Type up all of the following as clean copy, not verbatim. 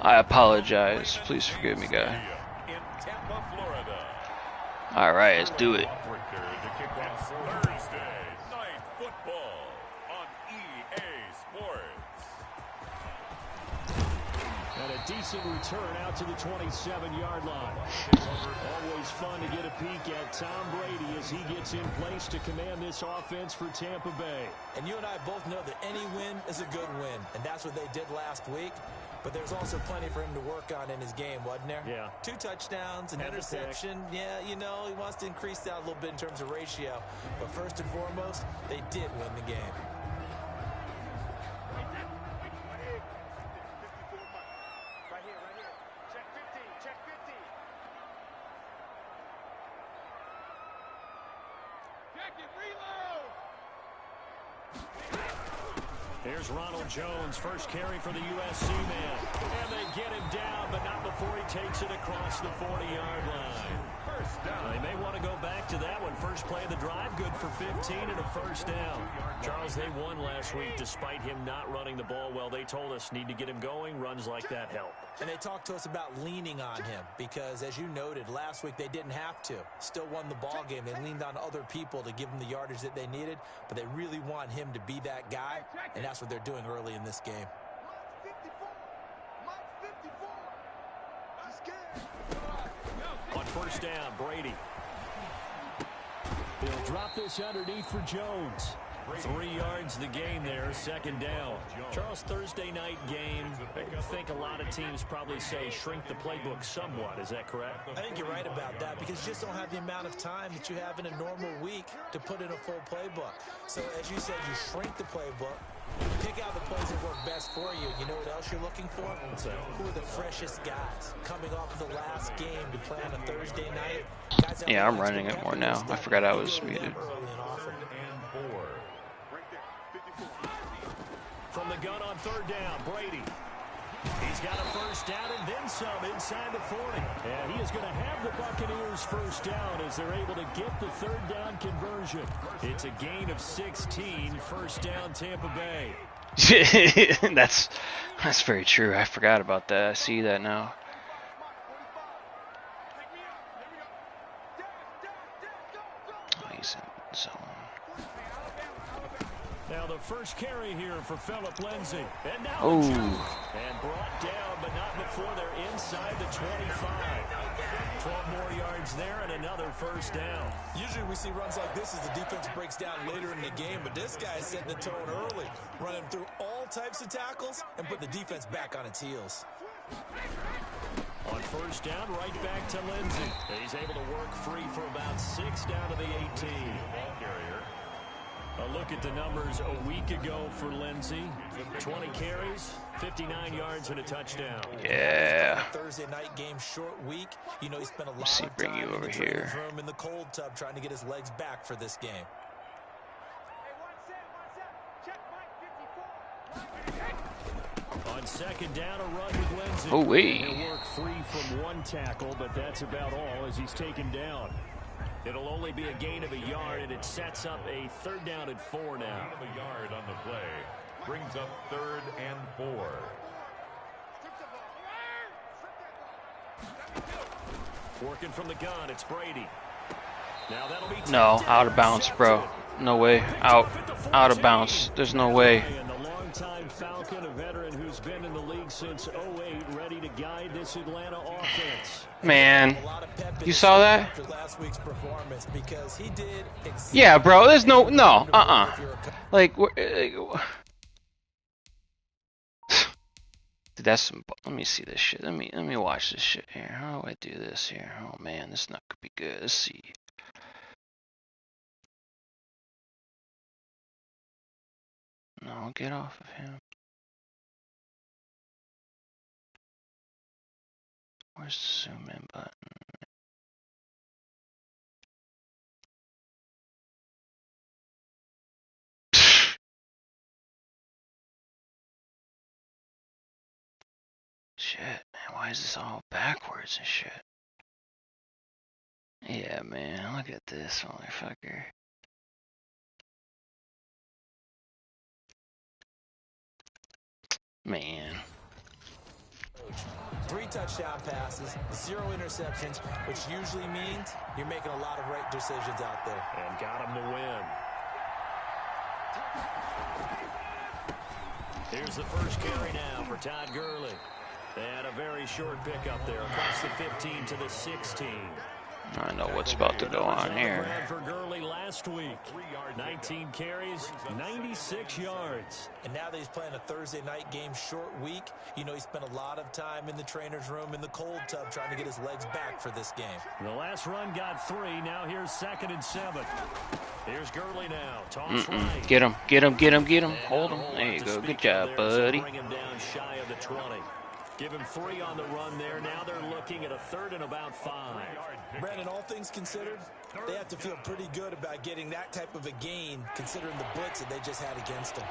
I apologize. Please forgive me, guy. Alright, let's do it. Thursday night football on EA Sports. And a decent return out to the 27-yard line. Always fun to get a peek at Tom Brady as he gets in place to command this offense for Tampa Bay. And you and I both know that any win is a good win, and that's what they did last week. But there's also plenty for him to work on in his game, wasn't there? Yeah. 2 touchdowns, an interception. Yeah, you know, he wants to increase that a little bit in terms of ratio. But first and foremost, they did win the game. Right here. Check 15, check 15. Check it, reload! Here's Ronald Jones, first carry for the USC man. And they get him down, but not before he takes it across the 40-yard line. First down. They may want to go back to that one. First play of the drive, good for 15 and a first down. Charles, they won last week despite him not running the ball well. They told us need to get him going. Runs like that help. And they talked to us about leaning on him because, as you noted, last week they didn't have to. Still won the ball game. They leaned on other people to give them the yardage that they needed, but they really want him to be that guy, and that's what they're doing early in this game. On first down, Brady. He'll drop this underneath for Jones. 3 yards the gain there, second down. Charles, Thursday night game, I think a lot of teams probably say shrink the playbook somewhat. Is that correct? I think you're right about that because you just don't have the amount of time that you have in a normal week to put in a full playbook. So, as you said, you shrink the playbook, pick out the plays that work best for you. You know what else you're looking for? Who are the freshest guys coming off of the last game to play on a Thursday night? Yeah, I'm running it more now. I forgot I was muted. From the gun on third down, Brady. He's got a first down and then some inside the 40. And he is going to have the Buccaneers first down as they're able to get the third down conversion. It's a gain of 16, first down Tampa Bay. That's very true. I forgot about that. I see that now. He's in zone. Now the first carry here for Phillip Lindsay. And now and brought down, but not before they're inside the 25. 12 more yards there and another first down. Usually we see runs like this as the defense breaks down later in the game, but this guy's setting the tone early, running through all types of tackles and put the defense back on its heels. On first down, right back to Lindsay. He's able to work free for about 6 down to the 18. Ball carrier. A look at the numbers a week ago for Lindsay. 20 carries, 59 yards, and a touchdown. Yeah. Thursday night game, short week. You know, he spent a lot of time in the training room in the cold tub trying to get his legs back for this game. On second down, a run with Lindsay. Oh, wait. He'll work free from one tackle, but that's about all as he's taken down. It'll only be a gain of a yard, and it sets up a third down and 4 now. Gain of a yard on the play. Brings up 3rd and 4. Working from the gun, it's Brady. Now that'll be no, out of bounds, bro. No way. Out of bounds. There's no way. And the longtime Falcon, a veteran who's been in the league since 08, ready to guide this Atlanta offense. Man, you saw that? Yeah, bro. There's no. Like, dude, that's some. Let me see this shit. Let me watch this shit here. How do I do this here? Oh man, this not gonna be good. Let's see. No, get off of him. Where's the zoom in button? Shit, man, why is this all backwards and shit? Yeah, man, look at this motherfucker. Man. 3 touchdown passes, 0 interceptions, which usually means you're making a lot of right decisions out there. And got him to win. Here's the first carry now for Todd Gurley. And a very short pickup there across the 15 to the 16. I know what's about to go on here. For Gurley last week, 19 carries, 96 yards. And now that he's playing a Thursday night game, short week, you know he spent a lot of time in the trainer's room in the cold tub trying to get his legs back for this game. The last run got 3. Now here's 2nd and 7. Here's Gurley now. Toss right. Get him, get him, get him, get him. Hold him. There you go. Good job, buddy. Bring him down shy of the 20. Give him 3 on the run there. Now they're looking at a 3rd and about 5. Brandon, all things considered, they have to feel pretty good about getting that type of a gain considering the blitz that they just had against them.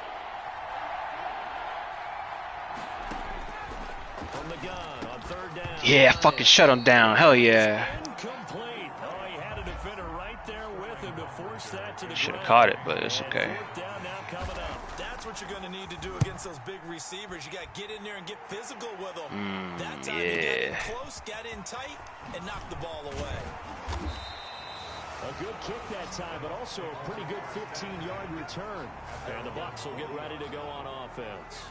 From the gun on 3rd down. Yeah, fucking shut him down. Hell yeah. Incomplete. Oh, he had a defender right there with him to force that to the Should have ground. caught it, but it's okay. 4th down now coming up. That's what you're going to need to do against those big receivers. You got to get in there and get physical with them. That time you got in close, got in tight, and knocked the ball away. A good kick that time, but also a pretty good 15-yard return. And the Bucs will get ready to go on offense.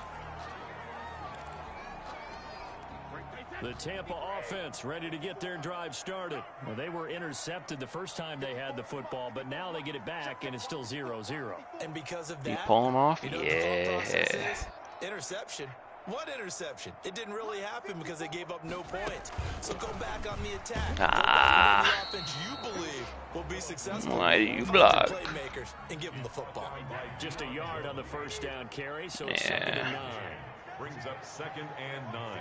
The Tampa offense ready to get their drive started. Well, they were intercepted the first time they had the football, but now they get it back, and it's still 0-0. And because of that, You pull him off? you know what the thought process is? Interception. What interception? It didn't really happen because they gave up no points. So go back on the attack. Go back on the offense you believe will be successful. Why do you Find block? your playmakers and give them the football. Just a yard on the first down carry, so it's 2nd and 9. Brings up 2nd and 9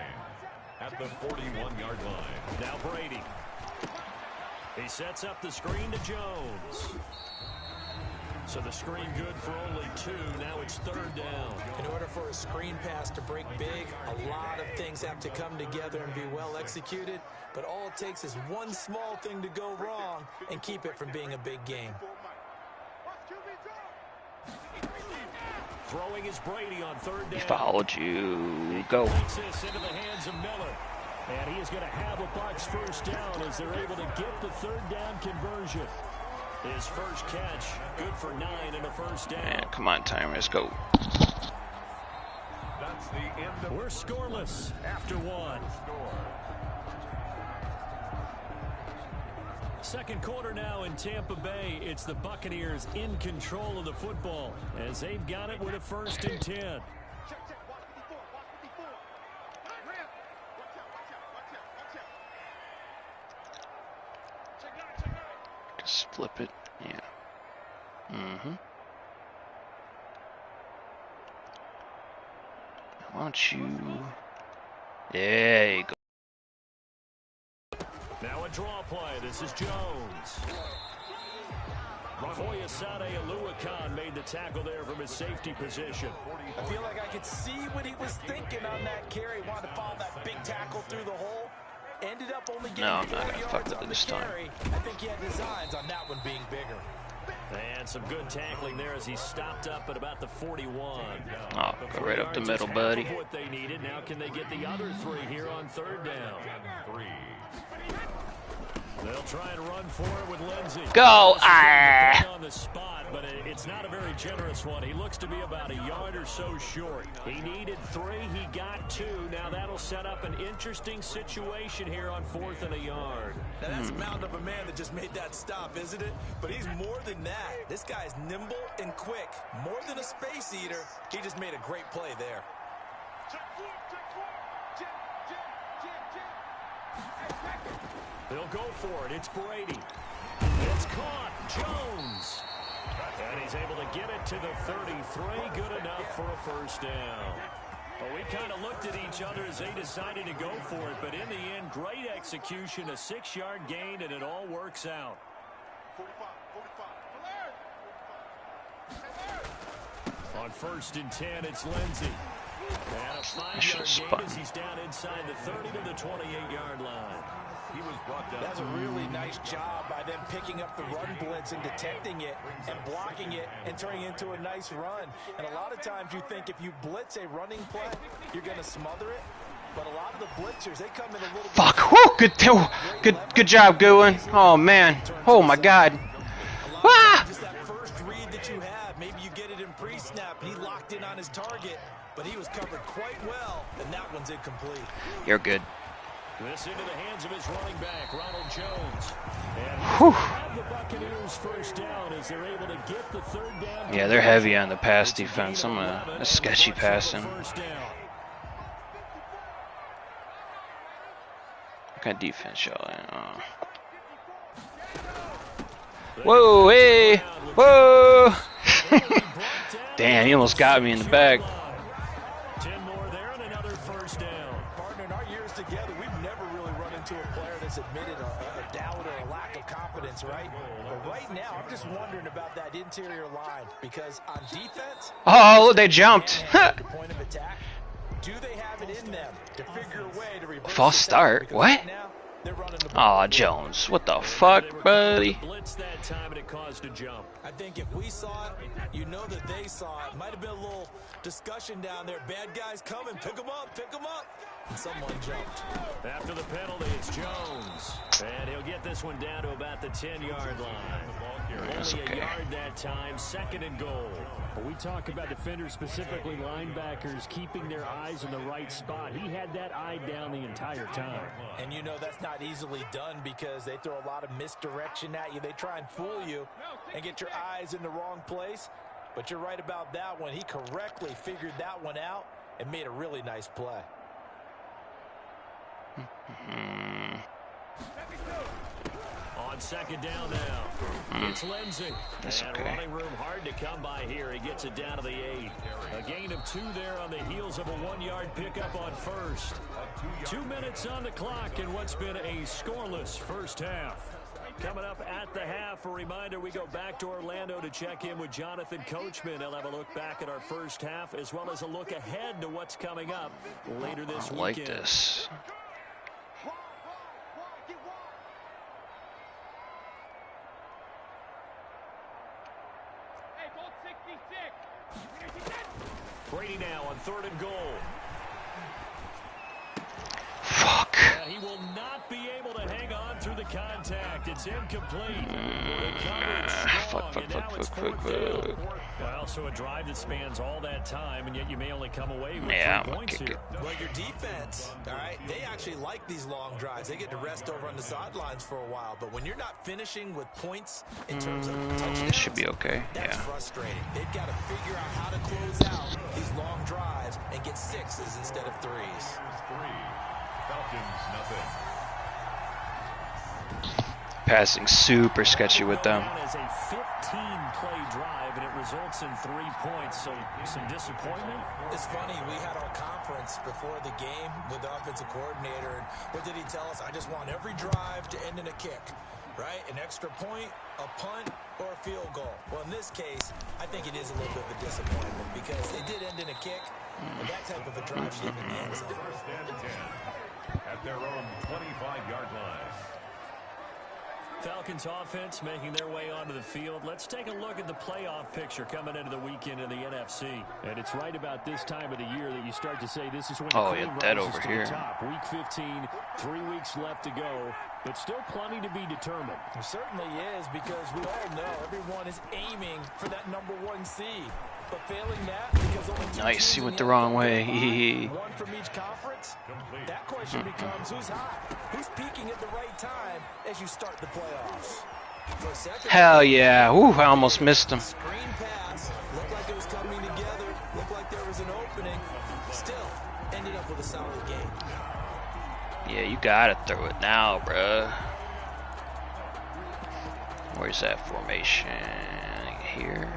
at the 41-yard line. Now Brady. He sets up the screen to Jones. So the screen good for only 2. Now it's 3rd down. In order for a screen pass to break big, a lot of things have to come together and be well executed. But all it takes is one small thing to go wrong and keep it from being a big game. Throwing is Brady on 3rd down. He followed you. Go. Takes this into the hands of Miller. And he is going to have a Bucs first down as they're able to get the 3rd down conversion. His first catch, good for 9 and a first down. Man, come on, Timer. Let's go. That's the end of We're scoreless after 1. Second quarter now in Tampa Bay. It's the Buccaneers in control of the football as they've got it with a 1st and 10. Just flip it. Yeah. Why don't you... There you go. Now a draw play. This is Jones. Foyesade Aluakan made the tackle there from his safety position. I feel like I could see what he was thinking on that carry. Wanted to follow that big tackle through the hole. Ended up only getting 4 yards on the carry. I think he had designs on that one being bigger. And some good tackling there as he stopped up at about the 41. Oh, go right up the middle, buddy. What they needed. Now can they get the other 3 here on 3rd down? 3. They'll try and run for it with Lindsey. Go! On the spot, but it's not a very generous one. He looks to be about a yard or so short. He needed 3. He got 2. Now that'll set up an interesting situation here on 4th and a yard. Now that's a mountain of a man that just made that stop, isn't it? But he's more than that. This guy's nimble and quick. More than a space eater. He just made a great play there. They'll go for it. It's Brady. It's caught. Jones. And he's able to get it to the 33. Good enough for a first down. Well, we kind of looked at each other as they decided to go for it. But in the end, great execution, a 6-yard gain, and it all works out. On 1st and 10, it's Lindsey. And a 5-yard gain as he's down inside the 30 to the 28-yard line. He was brought down. That's a really nice job by them picking up the run blitz and detecting it and blocking it and turning it into a nice run. And a lot of times you think if you blitz a running play, you're going to smother it. But a lot of the blitzers, they come in a little Fuck. Woo. Good job, Goodwin. Oh man. Oh my God. Ah! just that first read that you have. Maybe you get it in pre-snap, and he locked in on his target, but he was covered quite well, and that one's incomplete. You're good. This into the hands of his running back, Ronald Jones. And Whew. have the Buccaneers first down as they're able to get the third down. Yeah, they're heavy on the pass defense. I'm a sketchy passing. First down. What kind of defense y'all in? Whoa, hey! Whoa! Damn, he almost got me in the back. 10 more there and another first down. Partner, in our years together, we've never really run into a player that's admitted a doubt or a lack of confidence, right? But right now, I'm just wondering about that interior line, because on defense, Oh, they jumped. at the point of attack, do they have it in them to figure a way to reverse False the start? because What? right now, they're running the ball. Aw, Jones. What the fuck, buddy? Blitz that time and it caused a jump. I think if we saw it, you know that they saw it. Might have been a little discussion down there. Bad guys coming. Pick them up. Pick them up. And someone jumped. After the penalty, it's Jones. And he'll get this one down to about the 10-yard line. That's Only okay. a yard that time, second and goal. But we talk about defenders, specifically linebackers, keeping their eyes in the right spot. He had that eye down the entire time. And you know that's not easily done because they throw a lot of misdirection at you. They try and fool you and get your eyes in the wrong place. But you're right about that one. He correctly figured that one out and made a really nice play. On second down now, it's Lindsey. That's and okay. running room hard to come by here. He gets it down to the 8. A gain of 2 there on the heels of a 1-yard pickup on first. 2 minutes on the clock in what's been a scoreless first half. Coming up at the half, a reminder, we go back to Orlando to check in with Jonathan Coachman. He'll have a look back at our first half as well as a look ahead to what's coming up later this I weekend. like this. Brady now on 3rd and goal. Fuck. He will not be able to hang on through the contact. It's incomplete. The coverage strong, and now it's 4th down. Well, so a drive that spans all that time, and yet you may only come away with 3 Yeah, I'm gonna points kick here. it. Well, your defense, all right, they actually like these long drives. They get to rest over on the sidelines for a while. But when you're not finishing with points in terms of touchdowns, Should be okay. that's Yeah. frustrating. They've got to figure out how to close out these long drives and get 6s instead of 3s. 3. Falcons, nothing. Passing super sketchy with them. As a 15-play drive, and it results in 3 points. So some disappointment. It's funny, we had our conference before the game with the offensive coordinator, and what did he tell us? I just want every drive to end in a kick, right? An extra point, a punt, or a field goal. Well, in this case, I think it is a little bit of a disappointment because it did end in a kick, and that type of a drive should have been the end zone. First and 10 at their own 25-yard line. Falcons offense making their way onto the field. Let's take a look at the playoff picture coming into the weekend in the NFC. And it's right about this time of the year that you start to say this is when Oh, the yeah, cream that rises over to here. the top. Week 15, 3 weeks left to go, but still plenty to be determined. It certainly is because we all know everyone is aiming for that #1 seed. But failing that, because only 2 Nice, teams he in went the the wrong NFL way. combined, one from each conference, that question becomes who's hot? Who's peaking at the right time as you start the playoffs? For a second, Hell yeah. Ooh, I almost missed him. screen pass, looked like it was coming together, looked like there was an opening, still ended up with a solid game. Yeah, you gotta throw it now, bruh. Where's that formation? Here.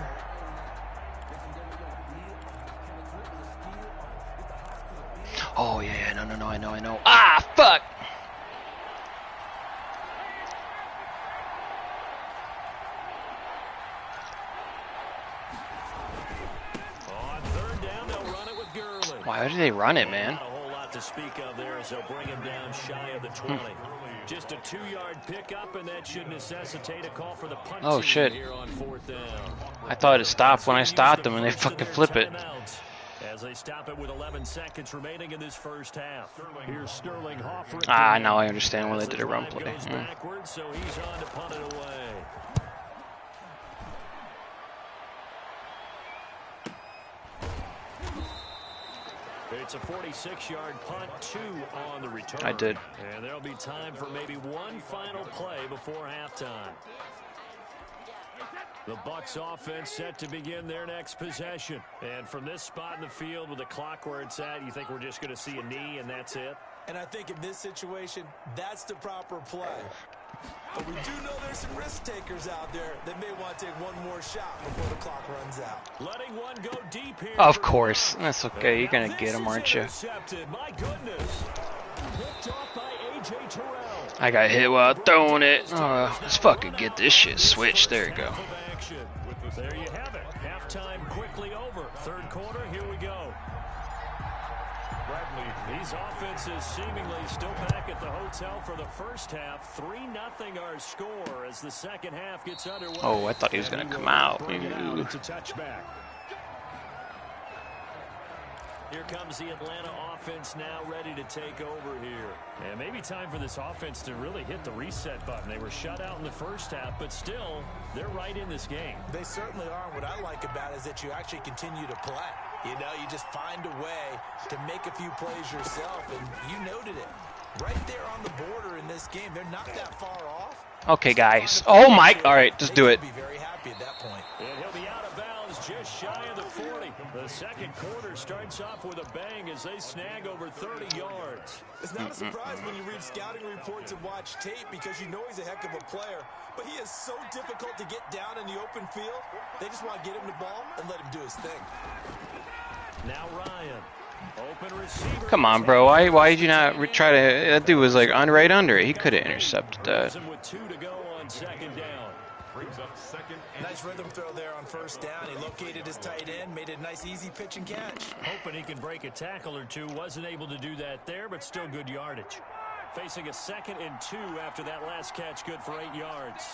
Oh, yeah, no, I know. Ah, fuck! On 3rd down, they'll run it with Gurley. Why did they run it, man? Not a whole lot to speak of there as they'll bring him down shy of the 20. Just a 2-yard pickup, and that should necessitate a call for the punt Oh, team shit. here on 4th down. I thought it stopped when I stopped them and they fucking flip it. as they stop it with 11 seconds remaining in this first half. Here's Sterling Hoffman. Ah, now I understand why they did a run play. Goes backwards, so he's on to punt it away. It's a 46-yard punt, 2 on the return. I did. And there'll be time for maybe one final play before halftime. The Bucs offense set to begin their next possession. And from this spot in the field with the clock where it's at, you think we're just going to see a knee and that's it? And I think in this situation, that's the proper play. But we do know there's some risk takers out there that may want to take one more shot before the clock runs out. Letting one go deep here. Of course. That's okay. You're going to get him, aren't you? My goodness. Picked off by A.J. Terrell. I got hit while throwing it. Oh, let's fucking get this shit switched. There you go. There you have it. Halftime quickly over. Third quarter, here we go. These offenses seemingly still back at the hotel for the first half. 3-0 our score as the second half gets underway. Oh, I thought he was going to come out. To touchback. Here comes the Atlanta offense now ready to take over here. And maybe time for this offense to really hit the reset button. They were shut out in the first half, but still, they're right in this game. They certainly are. What I like about it is that you actually continue to play. You know, you just find a way to make a few plays yourself, and you noted it. Right there on the border in this game. They're not that far off. Okay, guys. Oh, my. All right, just do it. Be very happy at that point. And he'll be out of bounds just shy of the 40. The second quarter starts off with a bang as they snag over 30 yards. It's not a surprise when you read scouting reports and watch tape because you know he's a heck of a player. But he is so difficult to get down in the open field. They just want to get him the ball and let him do his thing. Now Ryan. Open receiver. Come on, bro. Why did you not try to... That dude was like right under it. He could have intercepted that. With 2 to go on second down. Brings up second and Nice rhythm throw there on first down. He located his tight end, made a nice easy pitch and catch. Hoping he can break a tackle or two. Wasn't able to do that there, but still good yardage. Facing a 2nd and 2 after that last catch, good for 8 yards.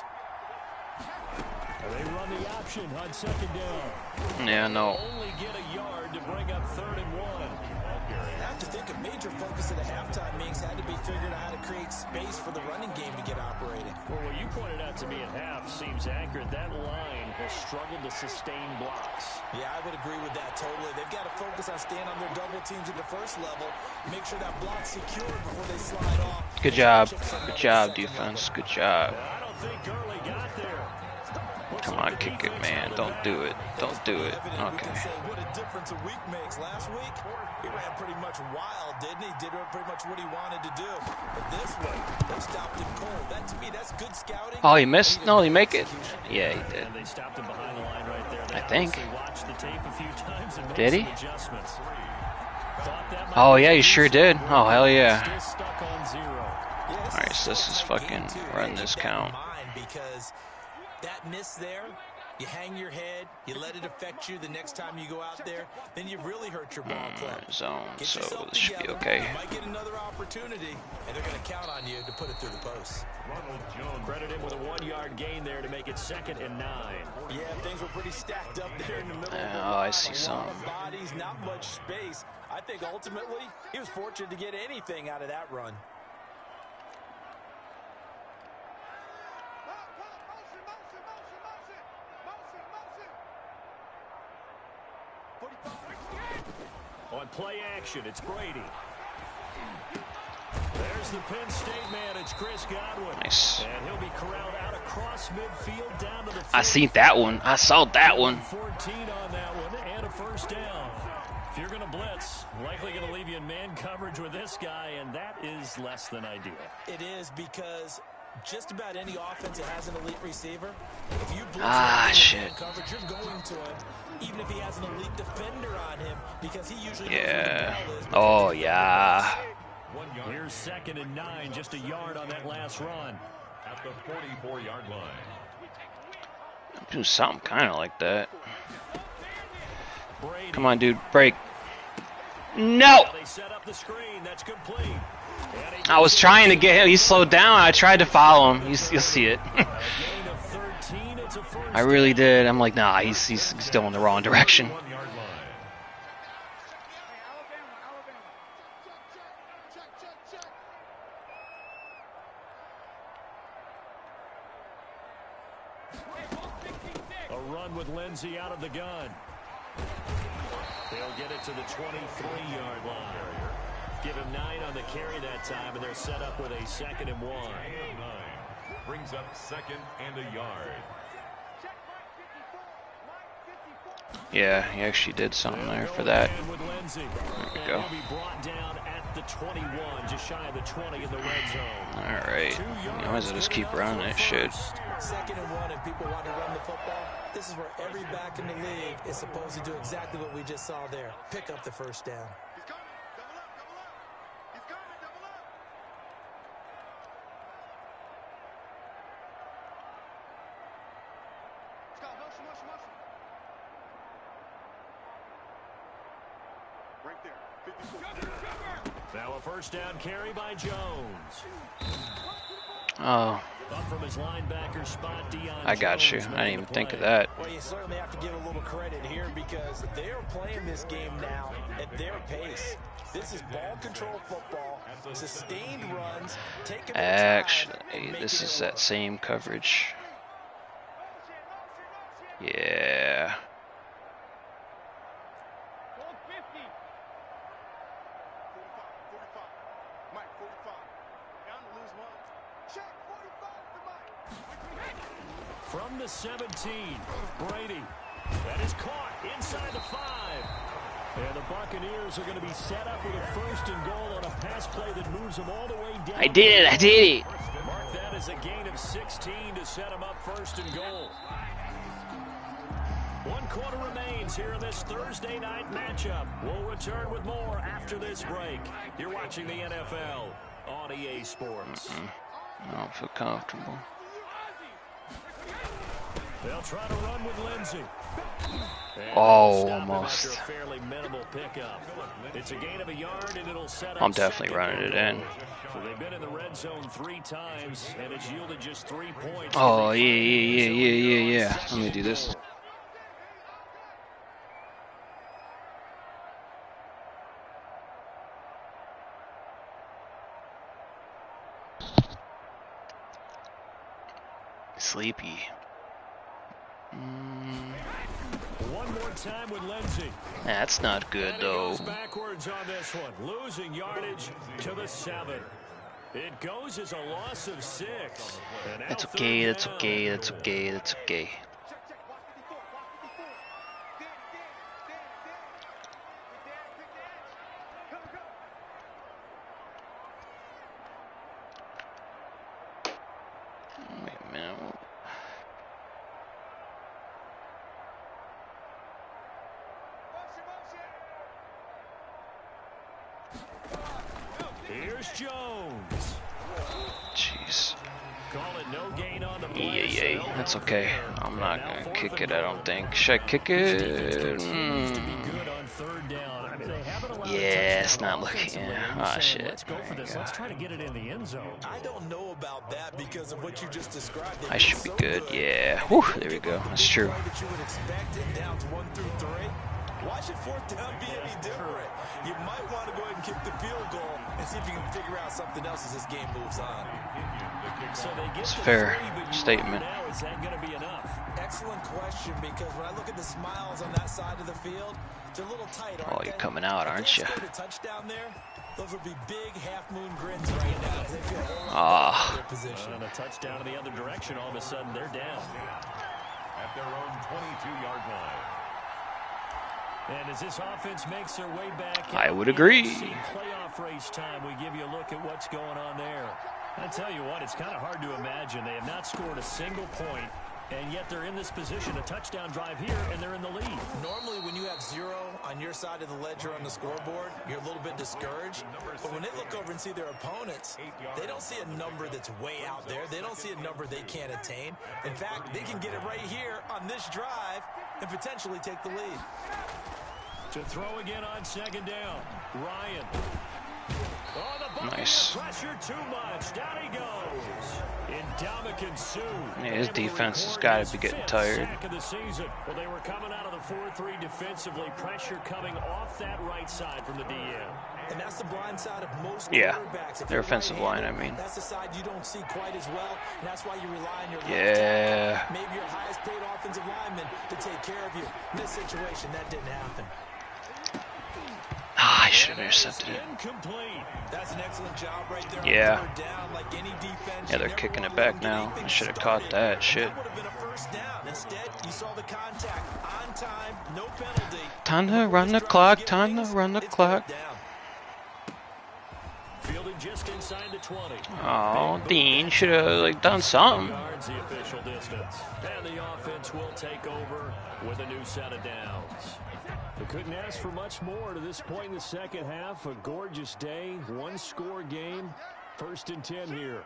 They run the option on second down. Yeah, no. Only get a yard to bring up 3rd and 1. I have to think a major focus of the halftime meetings had to be figuring out how to create space for the running game to get operating. Well, what you pointed out to me at half seems accurate. That line has struggled to sustain blocks. Yeah, I would agree with that totally. They've got to focus on staying on their double teams at the first level, make sure that block's secure before they slide off. Good job. Good job, defense. Good job. I don't think Gurley got there. Come on, kick it, man. Don't do it. Don't do it. We can say Okay. what a difference a week makes. Last week, he ran pretty much wild, didn't he? Did pretty much what he wanted to do. But this week, they stopped him cold. That, to me, that's good scouting. Oh, he missed? No, he make it? Yeah, he did. And they stopped him behind the line right there. I think. They watched the tape a few times and made Did he? some adjustments. Thought that might Oh, be yeah, he a sure decent did. run. Oh, hell yeah. Still stuck on 0. Yeah, Alright, so this is fucking run this count. Because that miss there, you hang your head, you let it affect you the next time you go out there, then you really hurt your ball club. Zone, Get so yourself this should be together. okay. You might get another opportunity, and they're going to count on you to put it through the post. Ronald Jones. Credit him with a 1-yard gain there to make it 2nd and 9. Yeah, things were pretty stacked up there in the middle. of the Oh, I line. see A some. lot of bodies, not much space. I think ultimately he was fortunate to get anything out of that run. On play action, it's Brady. There's the Penn State man. It's Chris Godwin. Nice. And he'll be corralled out across midfield down to the I seen that one. I saw that one. 14 on that one and a first down. If you're going to blitz, likely going to leave you in man coverage with this guy, and that is less than ideal. It is because just about any offense that has an elite receiver, if you blitz Shit. coverage, you're going to him, even if he has an elite defender on him, because he usually Yeah. knows where the ball is. Oh, yeah. 1 yard Here's 2nd and 9, just a yard on that last run. at the 44-yard line. Do something kind of like that. Brady. Come on, dude. Break. No! Now they set up the screen. That's complete. And he I was trying to get him. He slowed down. I tried to follow him. You'll see it. a gain of 13. It's a first I really did. I'm like, nah, he's still in the wrong direction. 1 yard line. run with Lindsey out of the gun. They'll get it to the 23-yard line. Give him 9 on the carry that time, and they're set up with a 2nd and 1. And 9 brings up 2nd and a yard. Yeah, he actually did something there for that. With Lindsey. There we go. He'll be brought down at the 21, just shy of the 20 in the red zone. Alright. You might as well just keep running that shit. 2nd and 1, and people want to run the football. This is where every back in the league is supposed to do exactly what we just saw there. Pick up the first down. Now a first down carry by Jones. Oh, Up from his linebacker spot, I got you. I didn't even think of that. Well, you certainly have to give a little credit here because they're playing this game now at their pace. This is ball control football, sustained runs, taking their time. Actually, this is that same coverage. Yeah. From the 17, Brady. That is caught inside the 5. And the Buccaneers are going to be set up with a 1st and goal on a pass play that moves them all the way down. I did it. I did it. Mark that as a gain of 16 to set them up 1st and goal. 1 quarter remains here in this Thursday night matchup. We'll return with more after this break. You're watching the NFL on EA Sports. I don't feel comfortable. They'll try to run with Lindsey. Oh, almost. A fairly minimal pickup. It's a gain of a yard, and it'll set up. I'm definitely running it in. So they've been in the red zone 3 times, and it's yielded just 3 points. Oh, yeah. Let me do this. Sleepy. One more time with Lindsey. That's not good though. Backwards on this one, losing yardage to the 7. It goes as a loss of 6. That's okay. That's okay. That's okay. That's okay. Wait a minute. Here's Jones. Jeez. Call it no gain on the play. Yeah. That's okay. I'm not gonna kick it. I don't think. Should I kick it? Yeah, it's not looking. Yeah. Oh shit. Let's go for this. Let's try to get it in the end zone. I don't know about that because of what you just described. I should be good. Yeah. Whew, there we go. That's true. That you would expect in downs 1 through 3. Why should 4th down be any different? You might want to go ahead and kick the field goal and see if you can figure out something else as this game moves on. So they get It's a fair statement. now, is that going to be enough? Excellent question, because when I look at the smiles on that side of the field, they're a little tight, aren't Oh, you're they? coming out, aren't you? If they scored a touchdown there, those would be big half-moon grins right now. They feel a whole lot Ah. better in their position. And a touchdown in the other direction, all of a sudden they're down. At their own 22-yard line. And as this offense makes their way back, I would agree. Playoff race time, we give you a look at what's going on there. I tell you what, it's kind of hard to imagine. They have not scored a single point, and yet they're in this position, a touchdown drive here, and they're in the lead. Normally, when you have 0 on your side of the ledger on the scoreboard, you're a little bit discouraged. But when they look over and see their opponents, they don't see a number that's way out there. They don't see a number they can't attain. In fact, they can get it right here on this drive and potentially take the lead. To throw again on 2nd down, Ryan. Oh, the Nice. Pressure too much. Down he goes. Ndamukong Suh. Yeah, his defense has got to be getting tired. Of the season. Well, they were coming out of the 4-3 defensively. Pressure coming off that right side from the DM. And that's the blind side of most Yeah, quarterbacks. If their you're offensive line, I right-handed, mean. that's the side you don't see quite as well, and that's why you rely on your left Yeah. tackle, maybe your highest paid offensive lineman to take care of you. In this situation, that didn't happen. Ah, I should have intercepted it. Incomplete. That's an excellent job right there. Yeah. Down like any defense. Yeah, they're kicking it back now. I should have caught that shit. That would have been a first down. Instead, you saw the contact on time, no penalty. Time to run the clock. Time to run the clock. Fielded just inside the 20. Oh, Dean should have like done something. Yards the official distance. And the offense will take over with a new set of downs. They couldn't ask for much more to this point in the second half. A gorgeous day, one-score game. 1st and 10 here.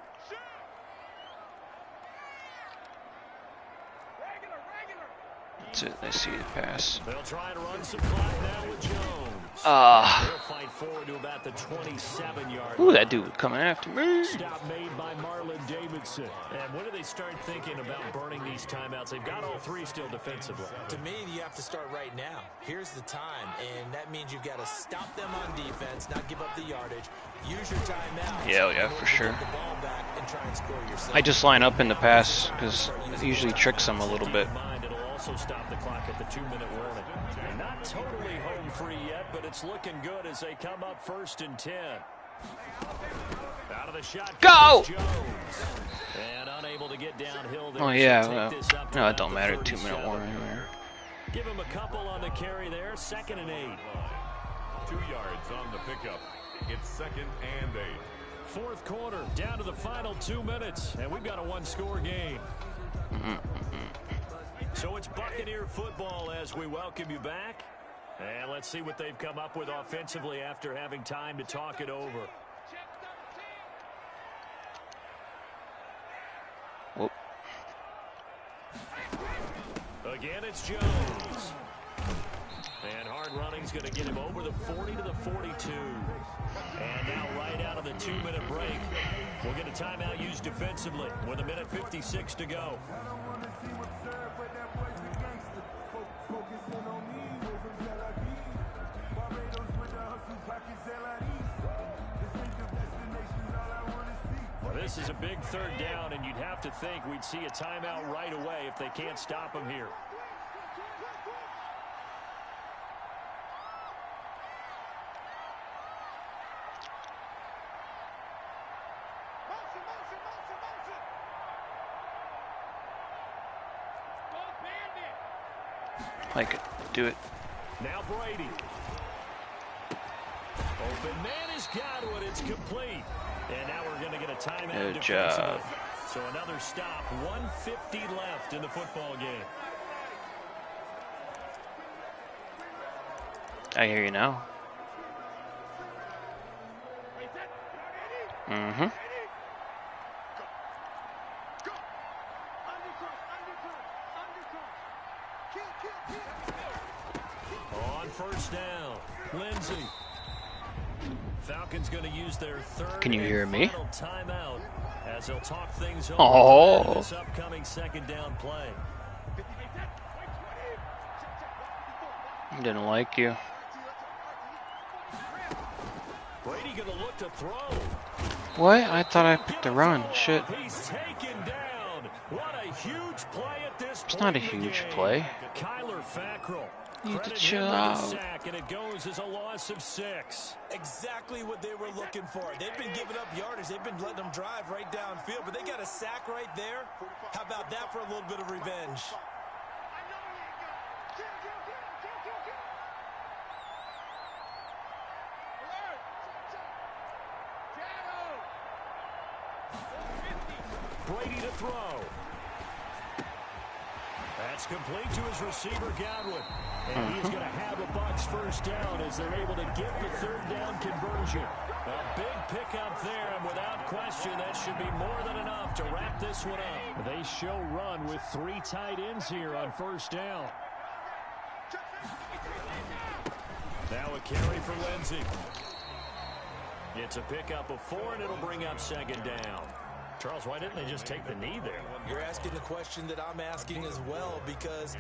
That's it. I see the pass. They'll try to run some clock now with Jones. They'll fight forward to about the 27-yard line. Ooh, that dude coming after me. Stop made by Marlon Davidson. And when do they start thinking about burning these timeouts? They've got all three still defensively. To me, you have to start right now. Here's the time, and that means you've got to stop them on defense, not give up the yardage. Use your timeout. Yeah, for sure. Get the ball back and try and score yourself. I just line up in the pass because it usually tricks them a little bit. It'll also stop the clock at the 2-minute warning. Not totally home free yet, but it's looking good as they come up 1st and 10. Out of the shotgun. Go! Jones. And unable to get downhill there. Oh yeah, well, no, it don't matter. 2-minute warning here. Give him a couple on the carry there. 2nd and 8. 2 yards on the pickup. It's 2nd and 8. 4th quarter, down to the final 2 minutes, and we've got a one-score game. So it's Buccaneer football as we welcome you back. And let's see what they've come up with offensively after having time to talk it over. Whoop. Again, it's Jones. And hard running's going to get him over the 40 to the 42. And now right out of the 2-minute break, we'll get a timeout used defensively with 1:56 to go. Well, this is a big 3rd down, and you'd have to think we'd see a timeout right away if they can't stop him here. Like it. Do it. Now Brady. Open man is Godwin. It's complete. And now we're going to get a timeout. Good job. So another stop. 1:50 left in the football game. I hear you now. Mm-hmm. On 1st down, Lindsey. Falcons going to use their 3rd Can you hear me? final timeout as they'll talk things over Oh. this upcoming 2nd down play. Didn't like you. Brady going to look to throw. What? I thought I picked the run. Shit. He's taken down. What a huge play at this It's not a point in the huge game. play. Kyler Fackrell. You need to Credit chill him with the out. sack, and it goes as a loss of 6. Exactly what they were looking for. They've been giving up yardage. They've been letting them drive right downfield, but they got a sack right there. How about that for a little bit of revenge? Brady to throw. That's complete to his receiver, Godwin. And he's going to have the Bucs 1st down as they're able to get the 3rd down conversion. A big pickup there, and without question, that should be more than enough to wrap this one up. They show run with 3 tight ends here on 1st down. Now a carry for Lindsey. It's a pickup of 4, and it'll bring up second down. Charles, why didn't they just take the knee there? You're asking the question that I'm asking as well, because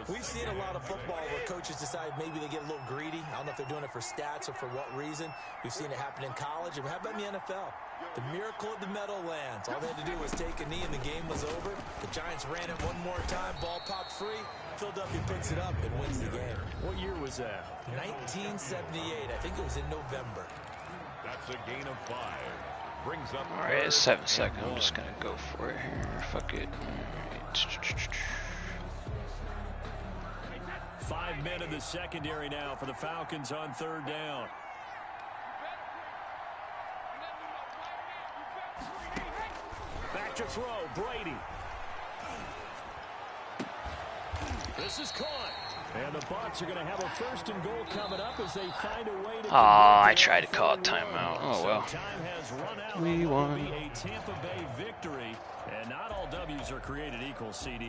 we've seen a lot of football where coaches decide maybe they get a little greedy. I don't know if they're doing it for stats or for what reason. We've seen it happen in college. And how about in the NFL? The miracle of the Meadowlands. All they had to do was take a knee and the game was over. The Giants ran it one more time. Ball popped free. Philadelphia picks it up and wins the game. What year was that? 1978. I think it was in November. That's a gain of 5. Brings up. All right, it's 7 seconds. I'm just gonna go for it here. Fuck it. All right. 5 men in the secondary now for the Falcons on 3rd down. Back to throw, Brady. This is caught. And the Bucs are going to have a 1st and goal coming up as they find a way to. I tried to call a timeout. Oh well. So time has run out. We won. A Tampa Bay victory, and not all W's are created equal, CD.